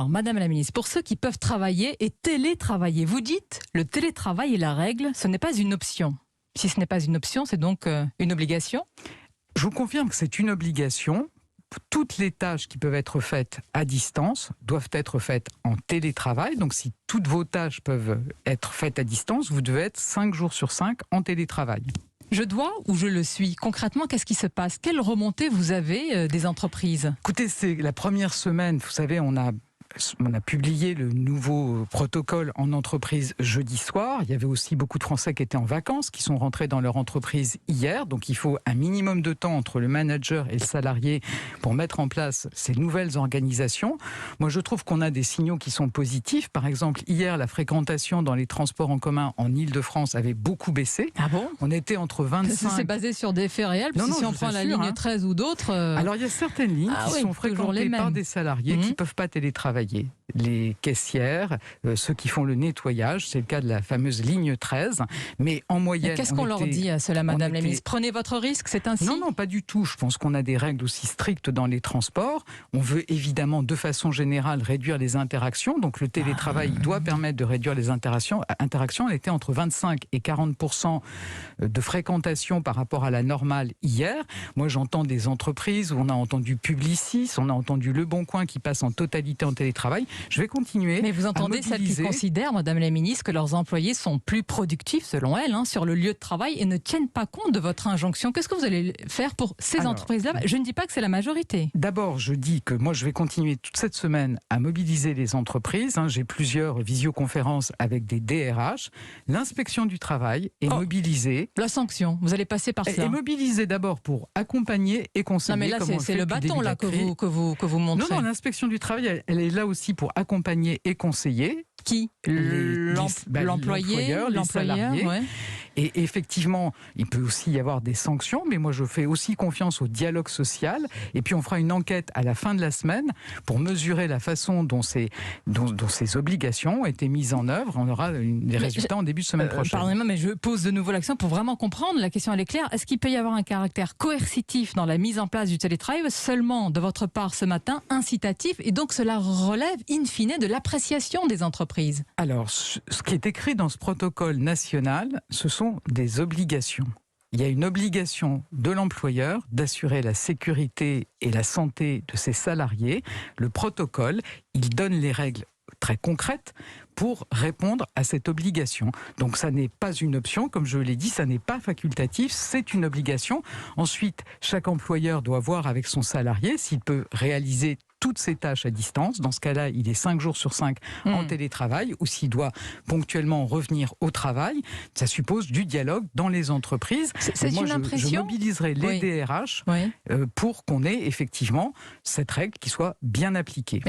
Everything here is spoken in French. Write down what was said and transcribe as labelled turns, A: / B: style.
A: Alors, Madame la ministre, pour ceux qui peuvent travailler et télétravailler, vous dites le télétravail est la règle, ce n'est pas une option. Si ce n'est pas une option, c'est donc une obligation?
B: Je vous confirme que c'est une obligation. Toutes les tâches qui peuvent être faites à distance doivent être faites en télétravail. Donc si toutes vos tâches peuvent être faites à distance, vous devez être 5 jours sur 5 en télétravail.
A: Je dois ou je le suis? Concrètement, qu'est-ce qui se passe? Quelle remontée vous avez des entreprises?
B: Écoutez, c'est la première semaine, vous savez, on a publié le nouveau protocole en entreprise jeudi soir. Il y avait aussi beaucoup de Français qui étaient en vacances, qui sont rentrés dans leur entreprise hier. Donc il faut un minimum de temps entre le manager et le salarié pour mettre en place ces nouvelles organisations. Moi, je trouve qu'on a des signaux qui sont positifs. Par exemple, hier, la fréquentation dans les transports en commun en Île-de-France avait beaucoup baissé.
A: Ah bon?
B: On était entre 25...
A: C'est basé sur des faits réels? Parce que si on prend la ligne 13 ou d'autres...
B: Alors, il y a certaines lignes qui sont fréquentées par des salariés qui ne peuvent pas télétravailler. Les caissières, ceux qui font le nettoyage, c'est le cas de la fameuse ligne 13. Mais en moyenne...
A: Qu'est-ce qu'on leur dit à cela, Madame la ministre? Prenez votre risque, c'est ainsi?
B: Non, pas du tout. Je pense qu'on a des règles aussi strictes dans les transports. On veut évidemment, de façon générale, réduire les interactions. Donc le télétravail doit permettre de réduire les interactions. Elle était entre 25 et 40% de fréquentation par rapport à la normale hier. Moi, j'entends des entreprises où on a entendu Publicis, on a entendu Le Bon Coin qui passe en totalité en télétravail. Je vais continuer.
A: Mais vous entendez celles qui considèrent, Madame la ministre, que leurs employés sont plus productifs, selon elles, sur le lieu de travail et ne tiennent pas compte de votre injonction. Qu'est-ce que vous allez faire pour ces entreprises-là? Je ne dis pas que c'est la majorité.
B: D'abord, je dis que moi, je vais continuer toute cette semaine à mobiliser les entreprises. J'ai plusieurs visioconférences avec des DRH. L'inspection du travail est mobilisée.
A: La sanction, vous allez passer par ça.
B: Et mobilisée d'abord pour accompagner et conseiller.
A: Non, mais là, c'est le bâton là, que vous montrez.
B: Non, l'inspection du travail, elle est là aussi pour accompagner et conseiller.
A: Qui? L'employé,
B: les salariés.
A: Ouais.
B: Et effectivement, il peut aussi y avoir des sanctions, mais moi je fais aussi confiance au dialogue social. Et puis on fera une enquête à la fin de la semaine pour mesurer la façon dont ces obligations ont été mises en œuvre. On aura des résultats en début de semaine prochaine.
A: Pardonnez-moi, mais je pose de nouveau l'accent pour vraiment comprendre. La question elle est claire. Est-ce qu'il peut y avoir un caractère coercitif dans la mise en place du télétravail, seulement de votre part ce matin, incitatif, et donc cela relève in fine de l'appréciation des entreprises?
B: Alors, ce qui est écrit dans ce protocole national, ce sont des obligations. Il y a une obligation de l'employeur d'assurer la sécurité et la santé de ses salariés. Le protocole, il donne les règles très concrètes pour répondre à cette obligation. Donc ça n'est pas une option, comme je l'ai dit, ça n'est pas facultatif, c'est une obligation. Ensuite, chaque employeur doit voir avec son salarié s'il peut réaliser toutes ses tâches à distance. Dans ce cas-là, il est 5 jours sur 5 en télétravail, ou s'il doit ponctuellement revenir au travail. Ça suppose du dialogue dans les entreprises.
A: C'est une impression.
B: Je mobiliserai les DRH pour qu'on ait effectivement cette règle qui soit bien appliquée.